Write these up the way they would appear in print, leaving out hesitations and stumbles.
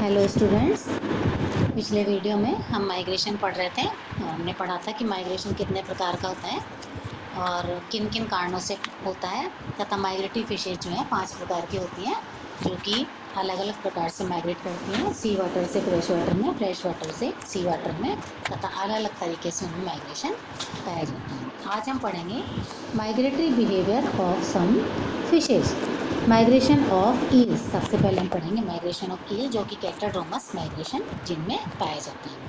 Hello students. पिछले video में हम माइग्रेशन पढ़ रहे थे और हमने पढ़ा था कि माइग्रेशन कितने प्रकार का होता है और किन किन कारणों से होता है तथा माइग्रेटरी फिशेज जो हैं 5 प्रकार की होती हैं जो कि अलग अलग प्रकार से माइग्रेट करती हैं। सी वाटर से फ्रेश वाटर में, फ्रेश वाटर से सी वाटर में तथा अलग अलग तरीके से उनमें माइग्रेशन पाया जाता है। आज हम पढ़ेंगे migratory behaviour of some fishes. Migration of eels, सबसे पहले हम पढ़ेंगे माइग्रेशन ऑफ ईल जो कि कैटाड्रोमस माइग्रेशन जिनमें पाए जाते हैं।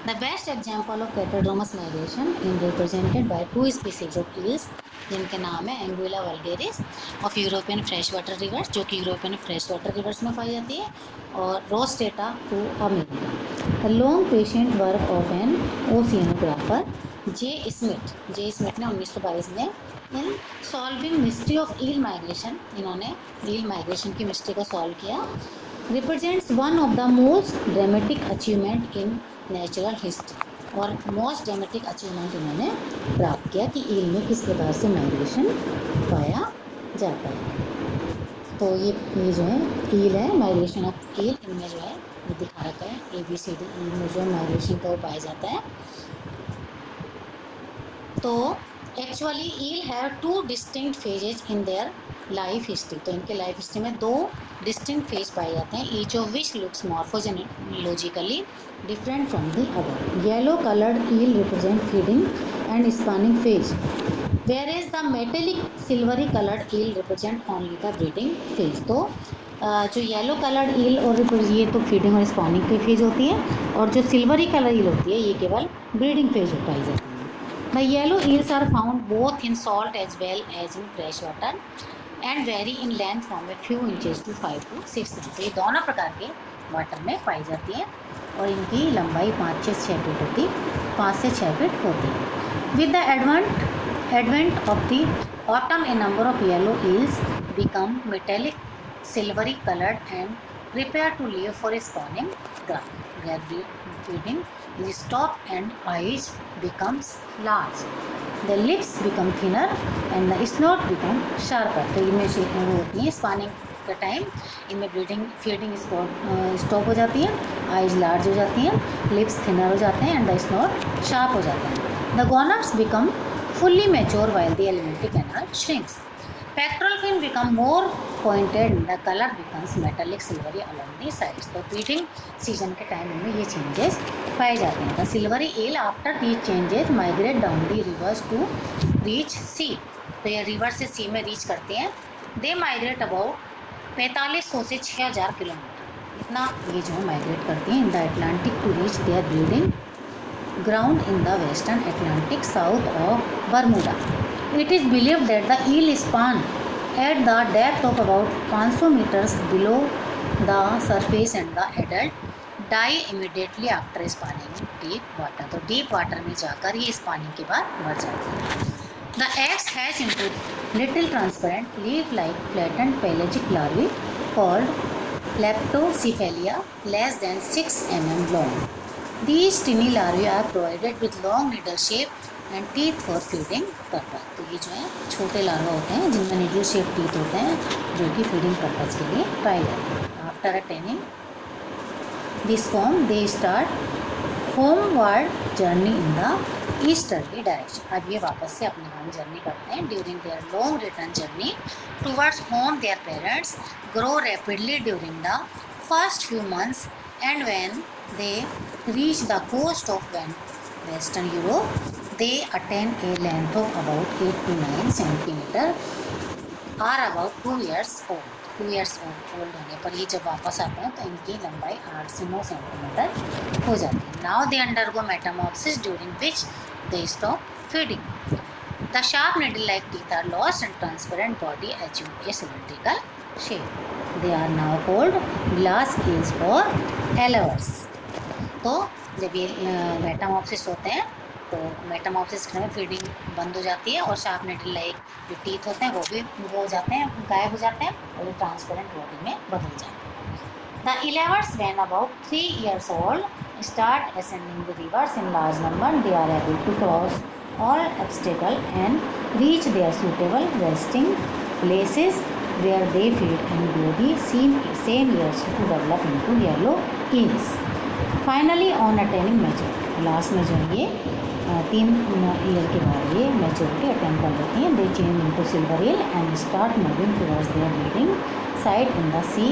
The best example of catadromous migration in represented by 2 species of eels जिनके नाम है Anguilla vulgaris of European fresh water rivers जो कि यूरोपियन फ्रेश वाटर रिवर्स में पाई जाती है, और rostrata to America. The long patient work of an oceanographer J Smith ने 1922 में in solving mystery of eel migration, इन्होंने ईल माइग्रेशन की मिस्ट्री को सॉल्व किया, represents one of the most dramatic achievement in natural history. और most dramatic achievement इन्होंने प्राप्त किया कि ईल में किस प्रकार से माइग्रेशन पाया जाता है। तो ये जो है ईल है, माइग्रेशन ऑफ ईल, इनमें जो है ये दिखा रखा है ABCD ईल में जो माइग्रेशन का पाया जाता है। तो actually eel have 2 distinct phases in their life history. तो इनके लाइफ हिस्ट्री में 2 डिस्टिंक्ट फेज पाए जाते हैं, each of which looks morphogenologically different from the other. Yellow coloured eel represent feeding and spawning phase, whereas the metallic silvery colored eel represent only the breeding phase। तो जो yellow coloured ईल और ये तो feeding और spawning की phase होती है, और जो सिल्वरी कलर ईल होती है ये केवल ब्रीडिंग फेज पाई जाती है। The yellow eels are found both in salt as well as in fresh water and vary in length from a few inches to 5 to 6 inches। ये दोनों प्रकार के वाटर में पाई जाती है और इनकी लंबाई 5 से 6 फीट होती है, 5 से 6 फीट होती है। With the advent of the autumn, a number of yellow eels become metallic, silvery colored and prepare to leave for spawning ground. Their feeding is stopped and eyes becomes large. The lips become thinner and the snout become sharper। तो इनमें से वो होती है spawning का time, इनमें feeding stop हो जाती है, आइज लार्ज हो जाती हैं, लिप्स थिनर हो जाते हैं एंड द स्नोट शार्प हो जाता है। The gonads become fully mature while the alimentary canal shrinks. Pectoral fin become more pointed and the color becomes metallic silvery along the sides। तो ब्रीडिंग सीजन के time में ये चेंजेस पाए जाते हैं। The silvery eel after these changes migrate down the rivers to reach sea. तो ये river से सी में रीच करते हैं। दे माइग्रेट अबाउट 4500 से 6000 किलोमीटर, इतना ये जो है माइग्रेट करती हैं in the Atlantic to reach their breeding ground in the western Atlantic south of Bermuda। It is believed that the eel spawn at the depth of about 500 meters below the surface and the adult die immediately after spawning in deep water। तो deep water में जाकर ये spawning के बाद मर जाती है। The eggs hatch into little transparent leaf-like flattened pelagic larvae called Leptocephalia less than 6 mm long। These tiny larvae are provided with long needle shape and teeth for feeding purpose। तो ये जो है छोटे लार्वा होते हैं जिनमें needle shape teeth होते हैं जो कि feeding purpose के लिए पाए जाते हैं। After attaining this form, they start homeward journey in the easterly direction। अब ये वापस से अपने होम जर्नी करते हैं। During their long return journey towards home, their parents grow rapidly during the first few months, and when they reach the coast of Western Europe, they attain a length of about 8 to 9 centimeter, are about 2 years old। 2 years old होने पर ये जब वापस आते हैं तो इनकी लंबाई 8 से 9 सेंटीमीटर हो जाती है। Now they undergo metamorphosis during which they stop feeding। The sharp needle-like teeth are lost and transparent body assume a cylindrical shape। They are now called glass eels or alavers। तो जब ये Metamorphosis होते हैं तो Metamorphosis में feeding बंद हो जाती है और शार्प नेडल लाइक जो टीथ होते हैं वो भी हो जाते हैं, गायब हो जाते हैं और ये ट्रांसपेरेंट बॉडी में बदल जाते हैं। The elvers when about 3 years old start ascending the rivers in large number। They are able to cross all obstacles and reach their suitable resting places where they feed and grow the same years to develop into yellow eels. Finally, on attaining maturity, last में जो ये 3 year के बाद ये maturity attend कर लेती हैं. They change into silver eel and start moving towards their breeding side in the sea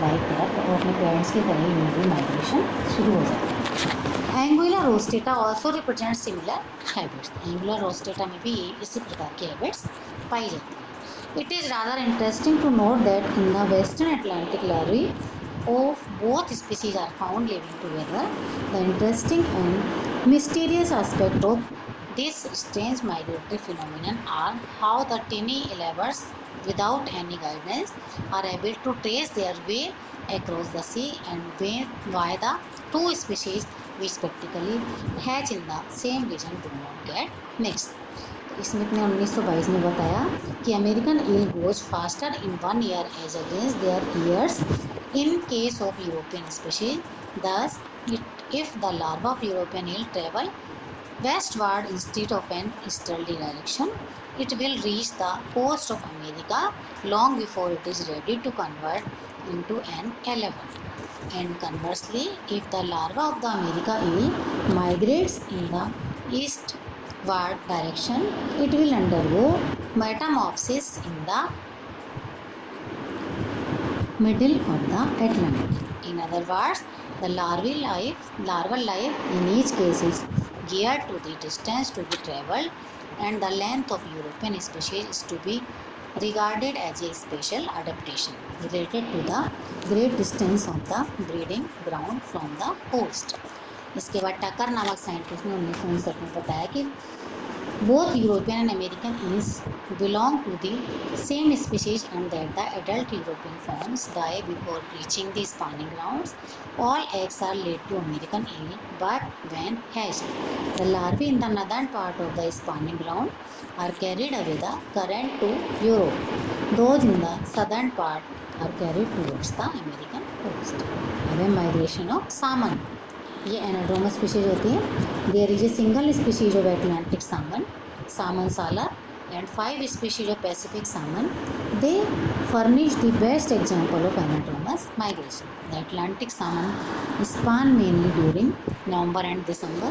like that. और अपने पेरेंट्स की तरह ही इनकी माइग्रेशन शुरू हो जाती है. Anguilla rostrata also represent similar habits. Anguilla rostrata में भी इसी प्रकार की हैबिट्स पाई जाती है. It is rather interesting to note that in the western Atlantic larvae of both species are found living together. The interesting and mysterious aspect of this strange migratory phenomenon are how the tiny elevers, without any guidance, are able to trace their way across the sea and why the two species which practically hatch in the same region do not get mixed. Smith ने 1922 में बताया कि American eel goes faster in 1 year as against their years in case of European species. Thus, if the larva of European eel travel westward instead of an easterly direction, it will reach the coast of America long before it is ready to convert into an elephant. And conversely, if the larva of the America eel migrates in the eastward direction, it will undergo metamorphosis in the middle of the Atlantic. In other words, the larval life in each case is geared to the distance to be travelled, and the length of European species is to be regarded as a special adaptation related to the great distance of the breeding ground from the host. इसके बाद टकर नामक scientist ने 1959 में बताया कि both European and American eels belong to the same species and that the adult European forms die before reaching the spawning grounds. All eggs are laid to American eel, but when hatched, the larvae in the northern part of the spawning ground are carried away the current to Europe. Those in the southern part are carried towards the American coast. अब है migration of सामन. ये anadromous species होती हैं. There is a single species of Atlantic salmon, salmo salar, and 5 species of Pacific salmon. They furnish the best example of anadromous migration. The Atlantic salmon spawn mainly during November and December.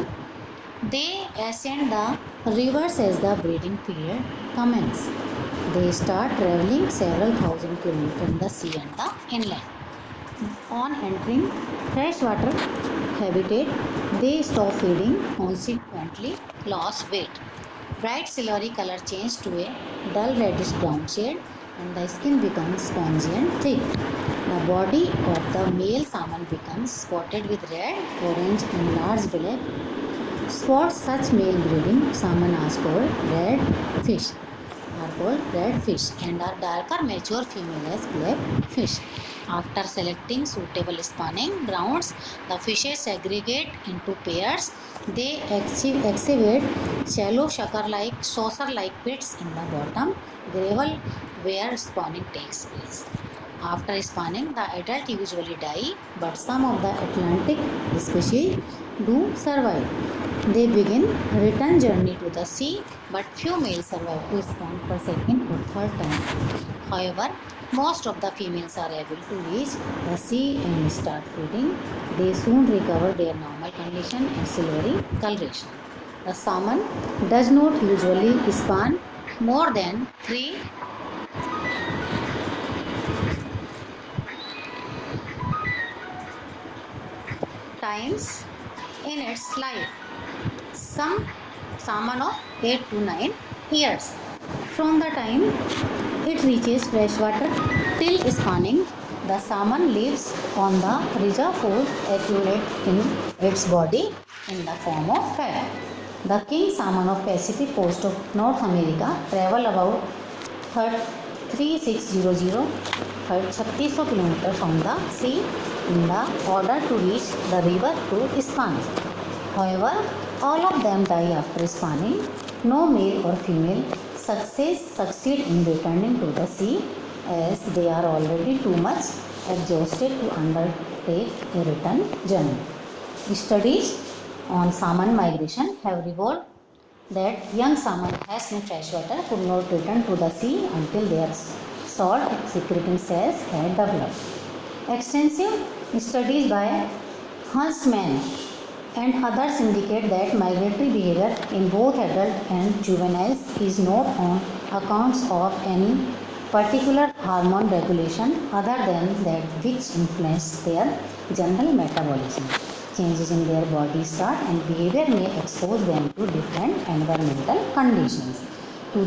They ascend the rivers as the breeding period commences. They start traveling several thousand kilometers in the sea and the inland. On entering freshwater habitat, they stop feeding, consequently lost weight. Bright silvery color changes to a dull reddish brown shade and the skin becomes spongy and thick. The body of the male salmon becomes spotted with red, orange and large black spots. Such male breeding salmon are called red fish and are darker mature female as black fish. After selecting suitable spawning grounds, the fishes segregate into pairs. They excavate shallow saucer-like pits in the bottom gravel where spawning takes place. After spawning, the adult usually die, but some of the Atlantic species do survive. They begin return journey to the sea, but few males survive to spawn for second or third time. However, most of the females are able to reach the sea and start feeding. They soon recover their normal condition and silvery coloration. The salmon does not usually spawn more than 3 times in its life. Some salmon of 8 to 9 years. From the time it reaches freshwater till spawning, the salmon lives on the reservoir accumulate in its body in the form of fat. The king salmon of Pacific coast of North America travel about 3600 km from the sea in the order to reach the river to spawn. However, all of them die after spawning. No male or female succeed in returning to the sea as they are already too much exhausted to undertake a return journey. Studies on salmon migration have revealed that young salmon hatched in freshwater could not return to the sea until their salt secreting cells had developed. Extensive studies by Huntsman and others indicate that migratory behavior in both adult and juveniles is not on accounts of any particular hormone regulation other than that which influence their general metabolism. Changes in their body start and behavior may expose them to different environmental conditions to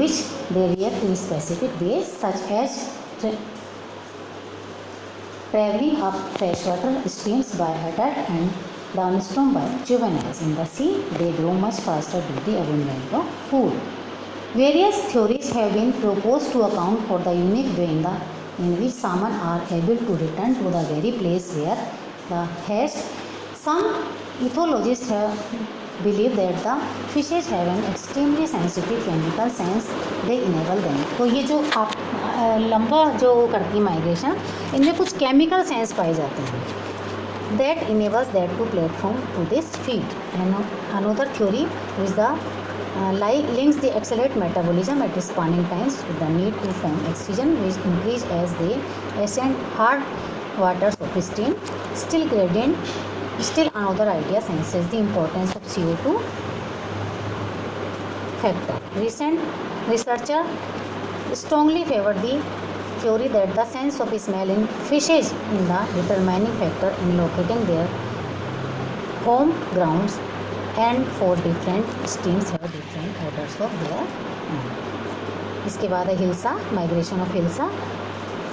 which they react in specific ways, such as traveling up freshwater streams by adult and downstream by juveniles. In the sea, they grow much faster due to the abundance of food. Various theories have been proposed to account for the unique way in which salmon are able to return to the very place where the hatched. Some ethologists have believe that the fishes have an extremely sensitive chemical sense they enable them. तो ये जो आप लंबा जो करती migration इनमें कुछ chemical sense पाए जाते हैं that enables that to platform to this feed. And another theory is the links the accelerate metabolism at spawning times with the need to form oxygen which increase as they ascend hard waters of stream. Still another idea senses the importance of CO2 factor. Recent researcher strongly favored the theory that the sense of smell in fishes is the determining factor in locating their home grounds, and for different streams have different orders of their own. इसके बाद है hilsa, migration of hilsa.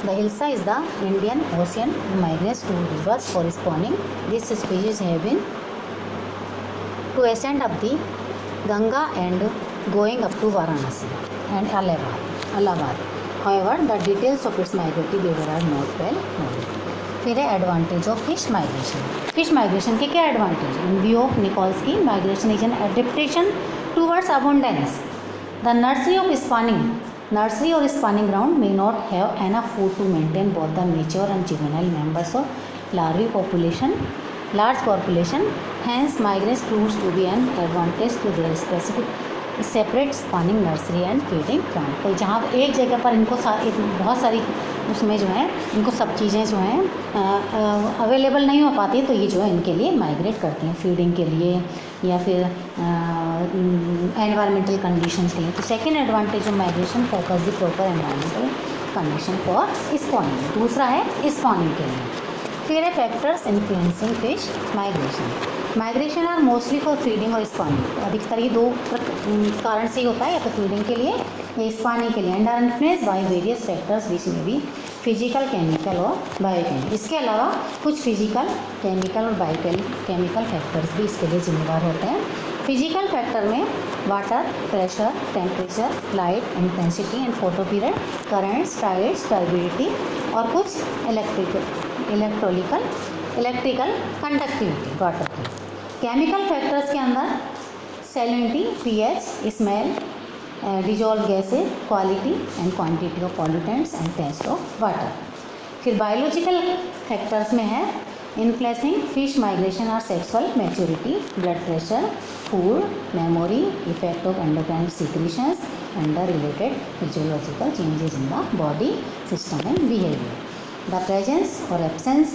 The hilsa is the Indian Ocean who migrates to rivers for spawning. These species have been to ascend up the Ganga and going up to Varanasi and Allahabad. However, the details of its migratory behavior are not well known. फिर है advantage of fish migration. Fish migration के क्या advantage? In view of Nikolsky, migration is an adaptation towards abundance. The nursery or spawning ground may not have enough food to maintain both the mature and juvenile members of large population. Hence, migration proves to be an advantage to their specific separate spawning nursery and feeding ground. तो जहाँ एक जगह पर इनको बहुत सारी उसमें जो है इनको सब चीज़ें जो हैं अवेलेबल नहीं हो पाती, तो ये जो है इनके लिए माइग्रेट करती हैं फीडिंग के लिए या फिर एनवायरमेंटल कंडीशंस के लिए. तो second advantage of migration focus the proper environmental condition for spawning. दूसरा है स्पॉनिंग के लिए. फिर है factors influencing fish migration. Migration are mostly for feeding और स्पॉनिंग. अधिकतर ये दो कारण से ही होता है, या तो फीडिंग के लिए या स्पॉनिंग के लिए. And are influenced by various factors which में भी फिजिकल, केमिकल और बायोकेमिकल. इसके अलावा कुछ फिजिकल, केमिकल और बायोकेमिकल फैक्टर्स भी इसके लिए जिम्मेदार होते हैं. फिजिकल फैक्टर में water, pressure, temperature, light intensity and photo period, currents, tides, turbidity और कुछ इलेक्ट्रिकल कंडक्टिविटी वाटर की. केमिकल फैक्टर्स के अंदर salinity, pH, smell, dissolve gases, quality and quantity of pollutants and taste of water. फिर biological factors में है influencing fish migration are sexual maturity, blood pressure, food, memory, effect of endocrine secretions and the related physiological changes in the body system and behaviour. The presence और absence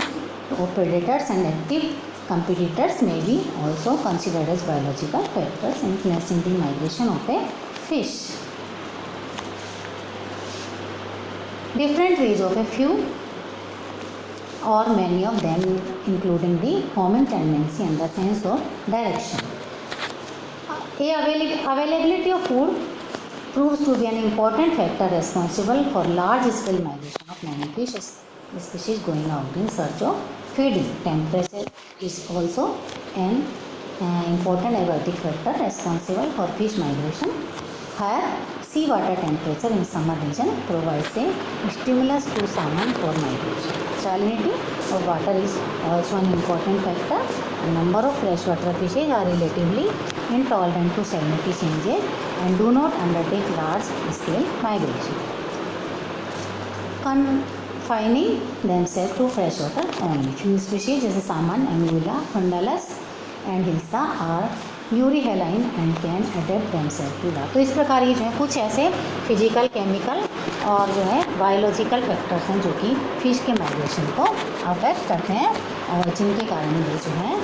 of predators and active competitors may be also considered as biological factors influencing the migration of a fish. Different ways of a few or many of them including the homing tendency and the sense of direction. Availability of food proves to be an important factor responsible for large scale migration of many fishes. Species going out in search of feeding. Temperature is also an important abiotic factor responsible for fish migration. Higher sea water temperature in summer region provides a stimulus to salmon for migration. Salinity of water is also an important factor. A number of freshwater fishes are relatively intolerant to salinity changes and do not undertake large scale migration, confining themselves to freshwater only. Few species जैसे salmon, angula, fundulus and hilsa are euryhaline and can adapt themself to life. तो इस प्रकार ये जो है कुछ ऐसे physical, chemical और जो है बायोलॉजिकल फैक्टर्स हैं जो कि फिश के माइग्रेशन को अफेक्ट करते हैं और जिनके कारण ये जो है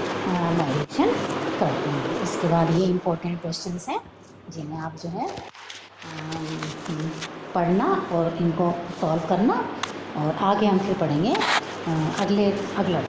माइग्रेशन करते हैं। इसके बाद ये इम्पोर्टेंट क्वेश्चंस हैं जिन्हें आप जो है पढ़ना और इनको सॉल्व करना, और आगे हम फिर पढ़ेंगे अगला